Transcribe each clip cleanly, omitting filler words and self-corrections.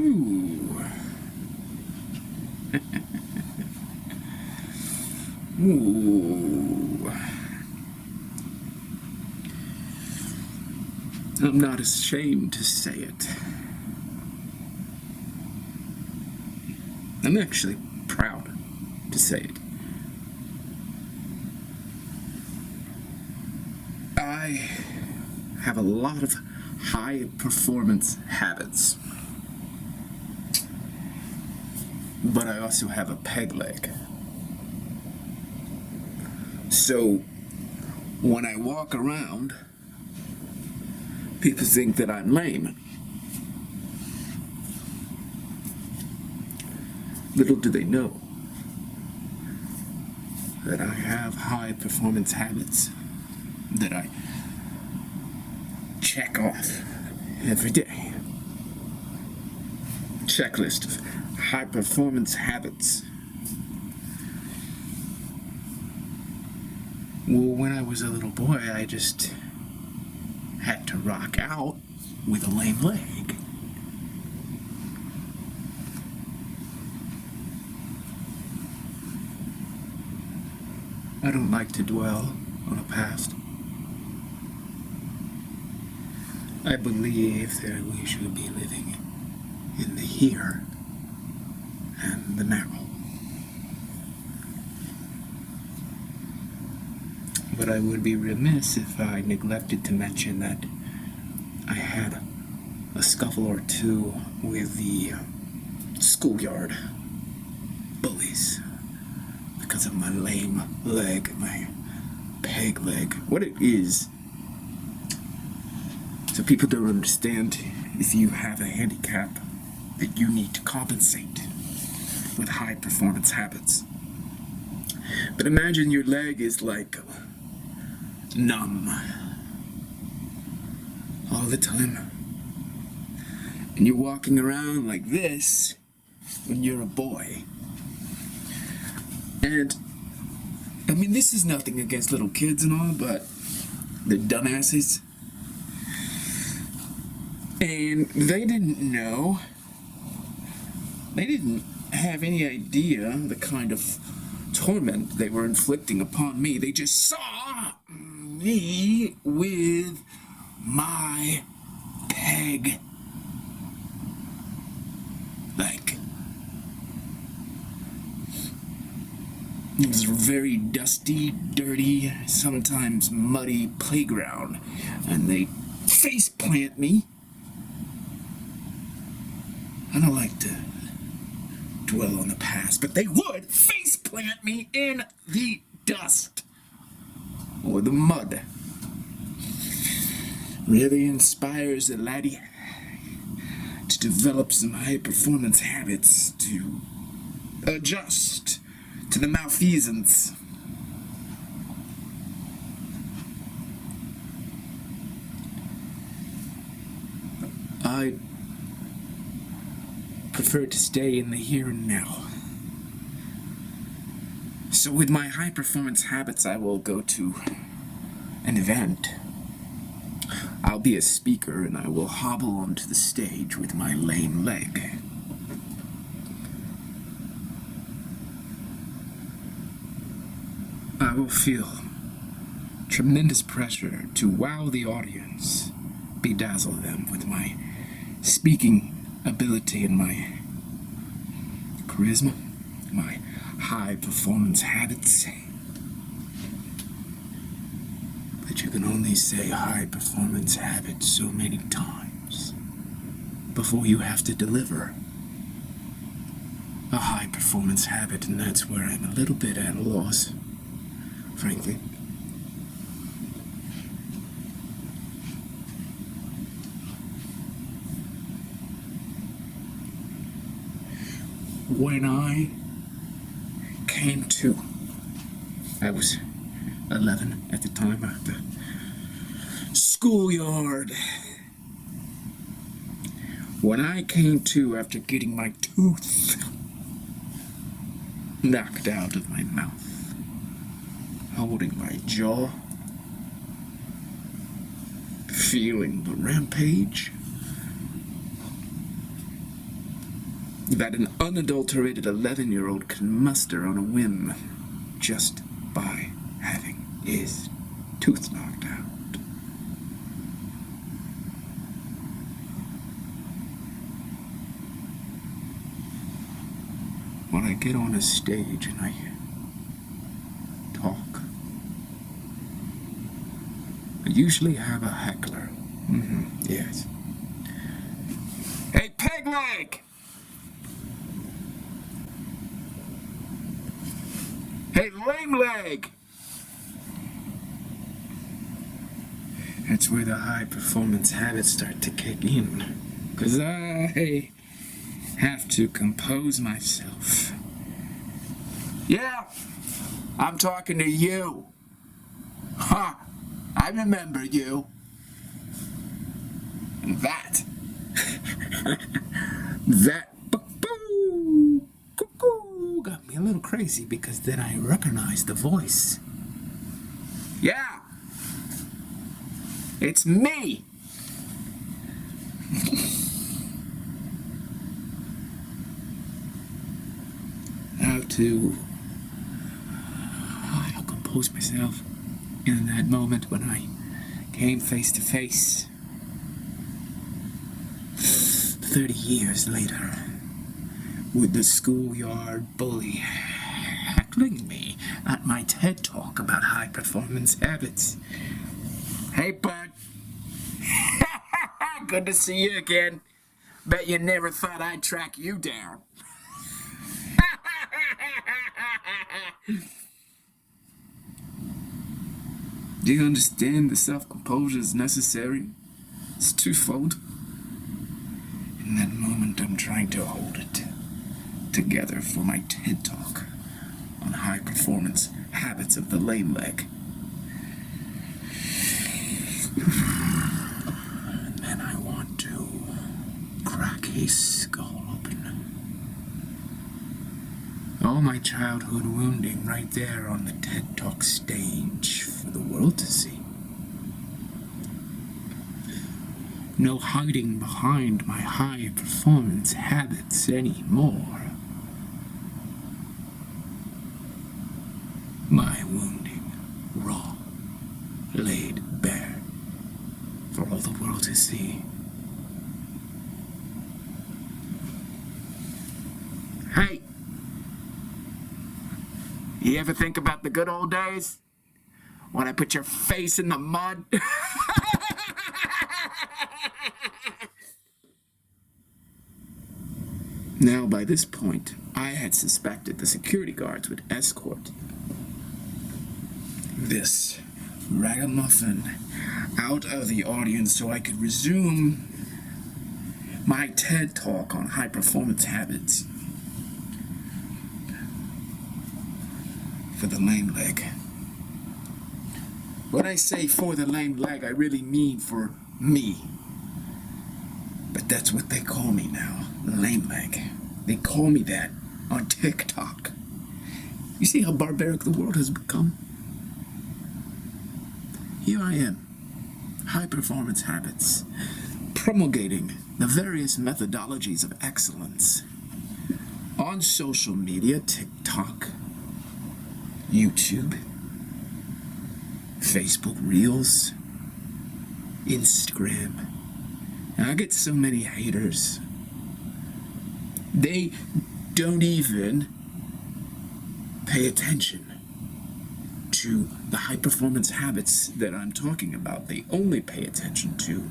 Ooh. Ooh. I'm not ashamed to say it. I'm actually proud to say it. I have a lot of high performance habits, but I also have a peg leg. So when I walk around, people think that I'm lame. Little do they know that I have high performance habits that I check off every day. Checklist of high performance habits. Well, when I was a little boy, I just had to rock out with a lame leg. I don't like to dwell on the past. I believe that we should be living in the here and the now. But I would be remiss if I neglected to mention that I had a scuffle or two with the schoolyard bullies because of my lame leg, my peg leg. What it is, so people don't understand, if you have a handicap, that you need to compensate with high performance habits. But imagine your leg is like numb all the time, and you're walking around like this when you're a boy. And I mean, this is nothing against little kids and all, but they're dumbasses, and they didn't know, they didn't have any idea the kind of torment they were inflicting upon me. They just saw me with my peg leg. It was a very dusty, dirty, sometimes muddy playground, and they face plant me. I don't like to dwell on the past, but they would face plant me in the dust or the mud. Really inspires a laddie to develop some high performance habits, to adjust to the malfeasance. I prefer to stay in the here and now. So with my high performance habits, I will go to an event. I'll be a speaker and I will hobble onto the stage with my lame leg. I will feel tremendous pressure to wow the audience, bedazzle them with my speaking ability and my charisma, my high performance habits. But you can only say high performance habit so many times before you have to deliver a high performance habit, and that's where I'm a little bit at a loss, frankly. When I came to, I was 11 at the time, at the schoolyard. When I came to after getting my tooth knocked out of my mouth, holding my jaw, feeling the rampage, that an unadulterated 11-year-old can muster on a whim just by having his tooth knocked out. When I get on a stage and I talk, I usually have a heckler. Yes. Hey, peg leg! Hey, lame leg! That's where the high performance habits start to kick in. 'Cause I have to compose myself. Yeah, I'm talking to you. Huh, I remember you. And that cuckoo, got me a little crazy because then I recognized the voice. Yeah, it's me. I'll compose myself in that moment when I came face to face 30 years later with the schoolyard bully heckling me at my TED Talk about high performance habits. Hey, bud. Good to see you again. Bet you never thought I'd track you down. Do you understand the self-composure is necessary? It's twofold. In that moment, I'm trying to hold it together for my TED Talk on high-performance habits of the lame leg. And then I want to crack his skull open. All my childhood wounding right there on the TED Talk stage for the world to see. No hiding behind my high performance habits anymore. My wounding, raw, laid bare for all the world to see. Hey! You ever think about the good old days? When I put your face in the mud? Now, by this point, I had suspected the security guards would escort this ragamuffin out of the audience so I could resume my TED Talk on high performance habits for the lame leg. When I say for the lame leg, I really mean for me. But that's what they call me now, lame leg. They call me that on TikTok. You see how barbaric the world has become? Here I am, high performance habits, promulgating the various methodologies of excellence on social media, TikTok, YouTube, Facebook Reels, Instagram. And I get so many haters. They don't even pay attention to the high performance habits that I'm talking about. They only pay attention to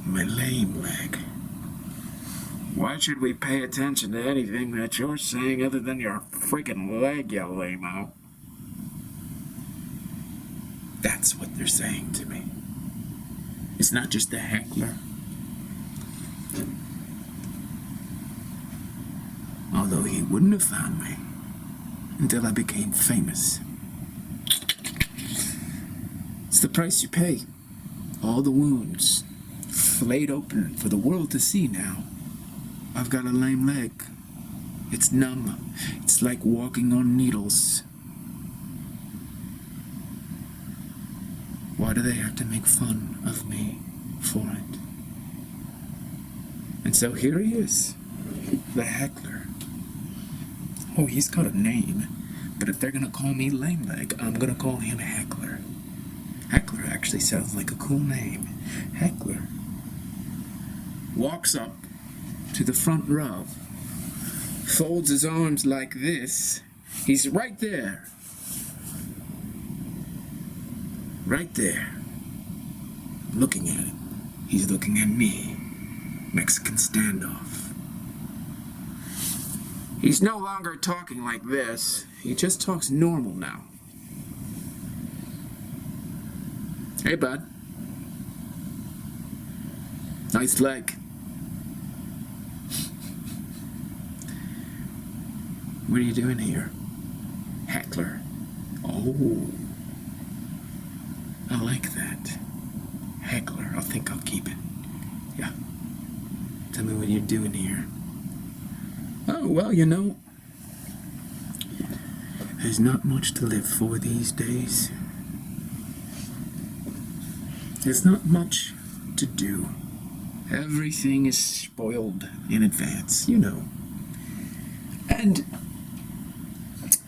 my lame leg. Why should we pay attention to anything that you're saying other than your freaking leg, you lame-o? That's what they're saying to me. It's not just the heckler. Although he wouldn't have found me until I became famous. It's the price you pay. All the wounds flayed open for the world to see now. I've got a lame leg. It's numb. It's like walking on needles. Why do they have to make fun of me for it? And so here he is. The heckler. Oh, he's got a name. But if they're gonna call me lame leg, I'm gonna call him Heckler. Heckler actually sounds like a cool name. Heckler walks up to the front row, folds his arms like this. He's right there. Right there. Looking at him. He's looking at me. Mexican standoff. He's no longer talking like this. He just talks normal now. Hey, bud. Nice leg. What are you doing here? Heckler. Oh. I like that. Heckler. I think I'll keep it. Yeah. Tell me what you're doing here. Oh, well, you know, there's not much to live for these days. There's not much to do. Everything is spoiled in advance, you know. And,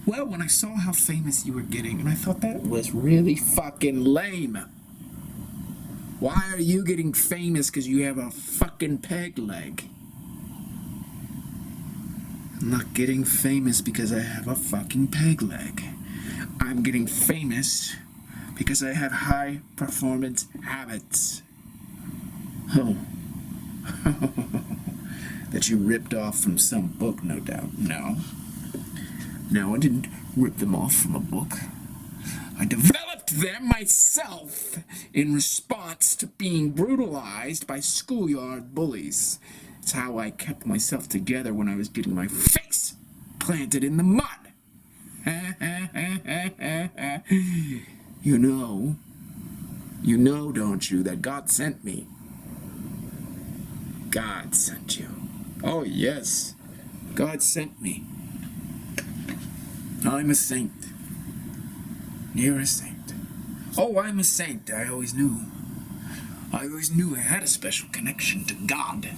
well, when I saw how famous you were getting, and I thought that was really fucking lame. Why are you getting famous because you have a fucking peg leg? I'm not getting famous because I have a fucking peg leg. I'm getting famous because I have high performance habits. Oh. That you ripped off from some book, no doubt. No. No, I didn't rip them off from a book. I developed them myself in response to being brutalized by schoolyard bullies. It's how I kept myself together when I was getting my face planted in the mud. You know, don't you, that God sent me. God sent you. Oh, yes, God sent me. I'm a saint. You're a saint. Oh, I'm a saint. I always knew. I had a special connection to God.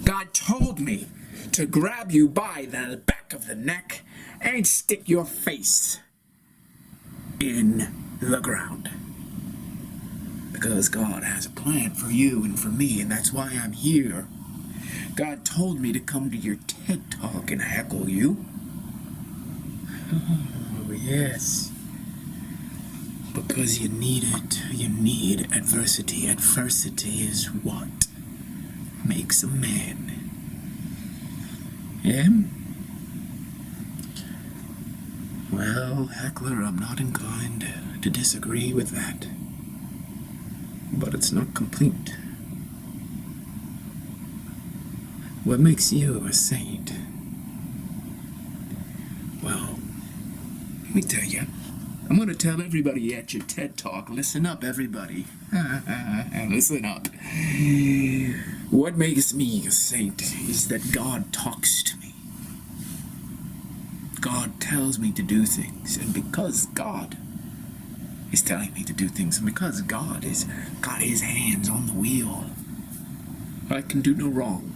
God told me to grab you by the back of the neck and stick your face in the ground. Because God has a plan for you and for me, and that's why I'm here. God told me to come to your TED Talk and heckle you. Oh, yes. Because you need it. You need adversity. Adversity is what makes a man. Yeah? Well, Heckler, I'm not inclined to disagree with that. But it's not complete. What makes you a saint? Well, let me tell you. I'm going to tell everybody at your TED Talk, listen up, everybody. Listen up. What makes me a saint is that God talks to me. God tells me to do things, and because God is telling me to do things, and because God has got his hands on the wheel, I can do no wrong.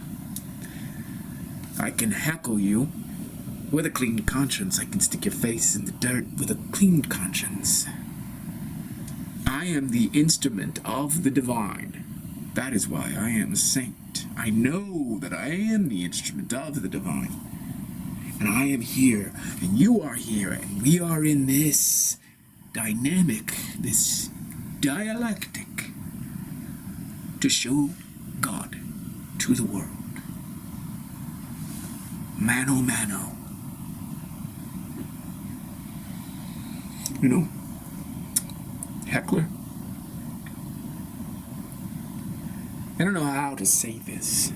I can heckle you with a clean conscience. I can stick your face in the dirt with a clean conscience. I am the instrument of the divine. That is why I am a saint. I know that I am the instrument of the divine. And I am here, and you are here, and we are in this dynamic, this dialectic, to show God to the world. Mano, mano. You know, Heckler, I don't know how to say this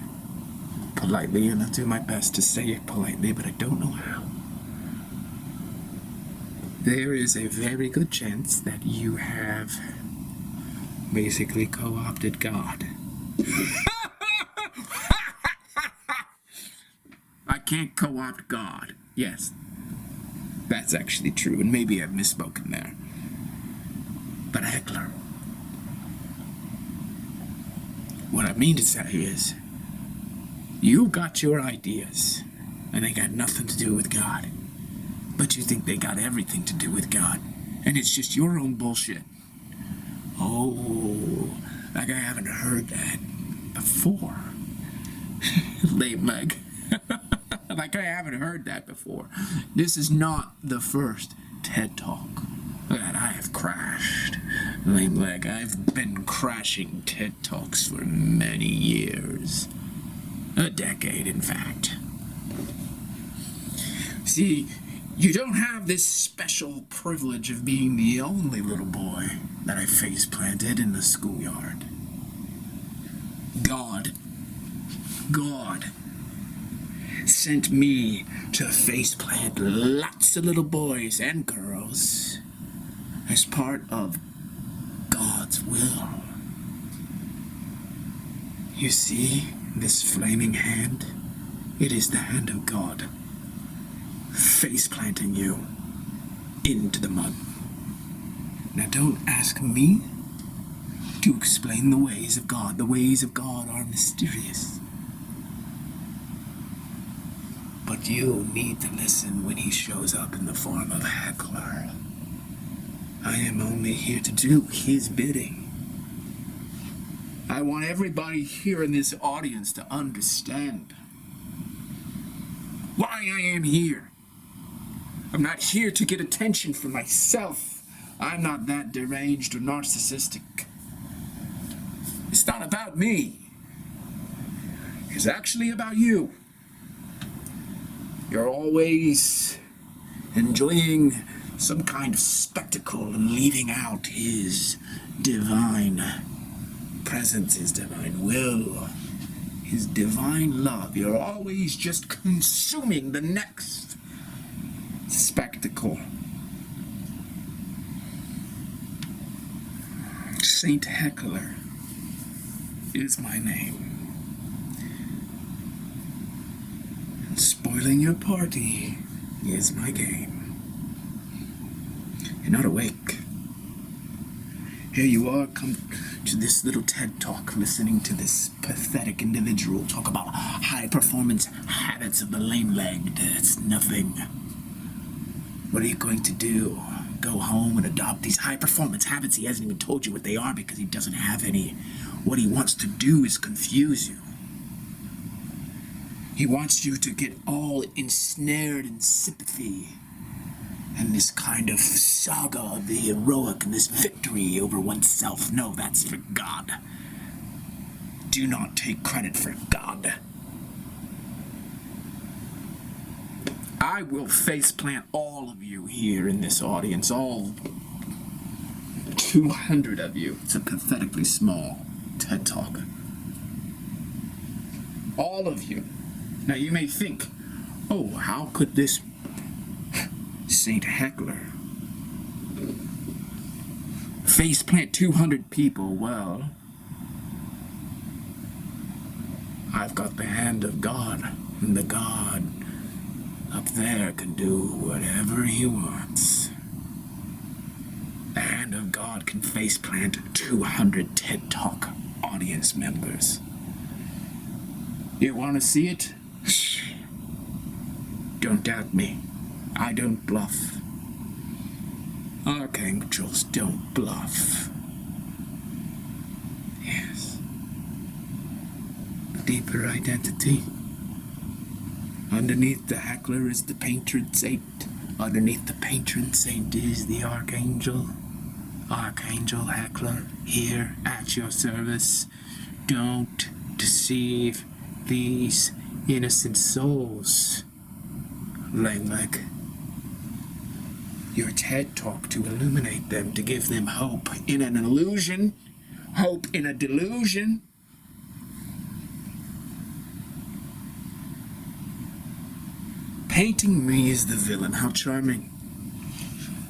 politely, and I'll do my best to say it politely, but I don't know how. There is a very good chance that you have basically co-opted God. I can't co-opt God. Yes, that's actually true, and maybe I've misspoken there. But Heckler, what I mean to say is, You got your ideas, and they got nothing to do with God. But you think they got everything to do with God, and it's just your own bullshit. Oh, like I haven't heard that before. Lame leg. Like I haven't heard that before. This is not the first TED Talk that I have crashed. Lame leg, I've been crashing TED Talks for many years. A decade, in fact. See, you don't have this special privilege of being the only little boy that I face planted in the schoolyard. God sent me to faceplant lots of little boys and girls as part of God's will. You see this flaming hand? It is the hand of God faceplanting you into the mud. Now don't ask me to explain the ways of God. The ways of God are mysterious. But you need to listen when he shows up in the form of a heckler. I am only here to do his bidding. I want everybody here in this audience to understand why I am here. I'm not here to get attention for myself. I'm not that deranged or narcissistic. It's not about me. It's actually about you. You're always enjoying some kind of spectacle and leaving out his divine presence, his divine will, his divine love. You're always just consuming the next spectacle. Saint Heckler is my name. Spoiling your party is my game. You're not awake. Here you are, come to this little TED Talk, listening to this pathetic individual talk about high-performance habits of the lame-legged. It's nothing. What are you going to do? Go home and adopt these high-performance habits? He hasn't even told you what they are because he doesn't have any. What he wants to do is confuse you. He wants you to get all ensnared in sympathy and this kind of saga of the heroic and this victory over oneself. No, that's for God. Do not take credit for God. I will faceplant all of you here in this audience, all 200 of you. It's a pathetically small TED Talk. All of you. Now you may think, oh, how could this Saint Heckler faceplant 200 people? Well, I've got the hand of God, and the God up there can do whatever he wants. The hand of God can faceplant 200 TED Talk audience members. You want to see it? Don't doubt me. I don't bluff. Archangels don't bluff. Yes. Deeper identity. Underneath the heckler is the patron saint. Underneath the patron saint is the Archangel. Archangel Heckler, here at your service. Don't deceive these innocent souls. Lame-leg. Your TED Talk to illuminate them, to give them hope in an illusion, hope in a delusion. Painting me as the villain, how charming.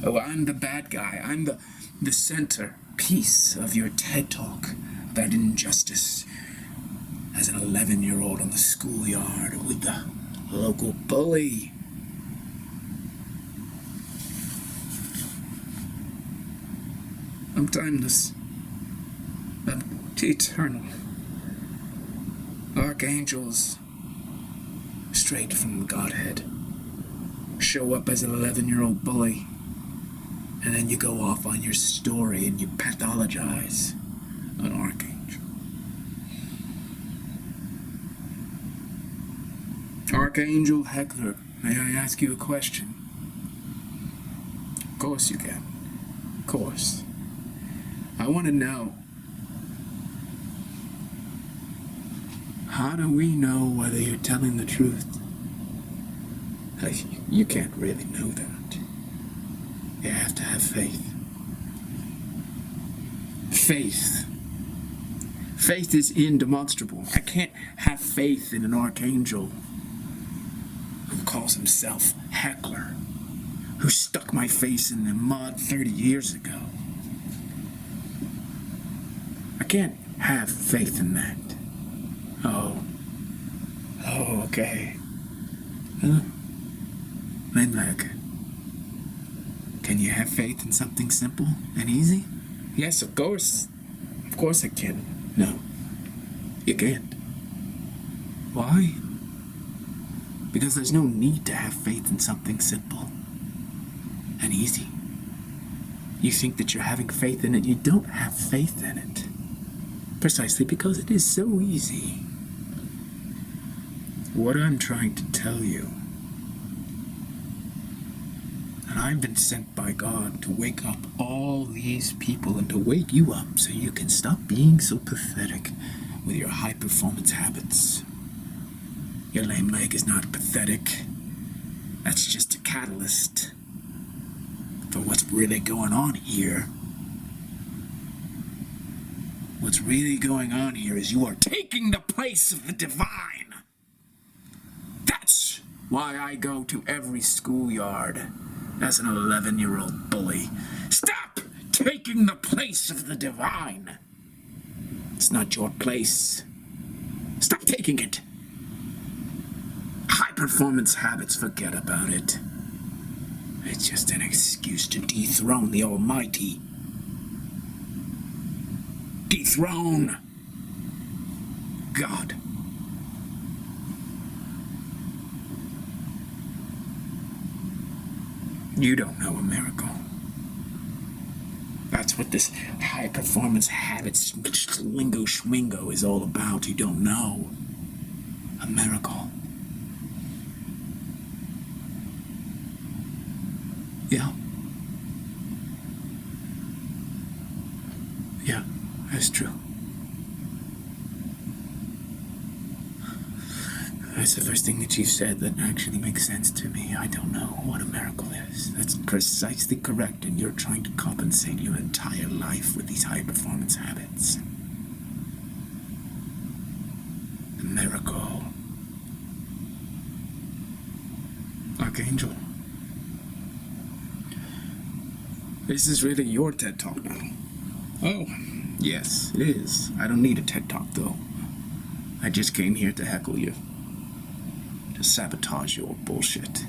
Oh, I'm the bad guy. I'm the center piece of your TED Talk about injustice as an 11-year-old on the schoolyard with the local bully. I'm timeless. I'm eternal. Archangels straight from Godhead. Show up as an 11-year-old bully, and then you go off on your story and you pathologize an Archangel. Archangel Heckler, may I ask you a question? Of course you can. Of course. I want to know, how do we know whether you're telling the truth? You can't really know that. You have to have faith. Faith. Faith is indemonstrable. I can't have faith in an Archangel who calls himself Heckler, who stuck my face in the mud 30 years ago. I can't have faith in that. Oh, okay. Then, can you have faith in something simple and easy? Yes, of course. Of course I can. No, you can't. Why? Because there's no need to have faith in something simple and easy. You think that you're having faith in it, you don't have faith in it. Precisely because it is so easy. What I'm trying to tell you, and I've been sent by God to wake up all these people and to wake you up so you can stop being so pathetic with your high-performance habits. Your lame leg is not pathetic. That's just a catalyst for what's really going on here. What's really going on here is you are taking the place of the divine. That's why I go to every schoolyard as an 11-year-old bully. Stop taking the place of the divine. It's not your place. Stop taking it. High-performance habits, forget about it. It's just an excuse to dethrone the Almighty. Dethrone God. You don't know a miracle. That's what this high-performance habits lingo schwingo is all about. You don't know a miracle. Yeah. Yeah, that's true. That's the first thing that you said that actually makes sense to me. I don't know what a miracle is. That's precisely correct, and you're trying to compensate your entire life with these high-performance habits. A miracle. Archangel. This is really your TED Talk now. Oh, yes, it is. I don't need a TED Talk, though. I just came here to heckle you. To sabotage your bullshit.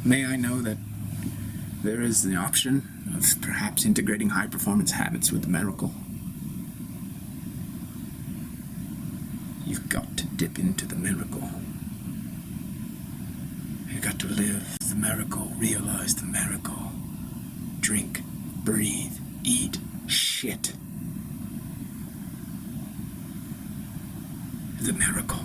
May I know that there is the option of perhaps integrating high-performance habits with the miracle? You've got to dip into the miracle. You've got to live the miracle, realize the miracle. Drink, breathe, eat, shit. The miracle.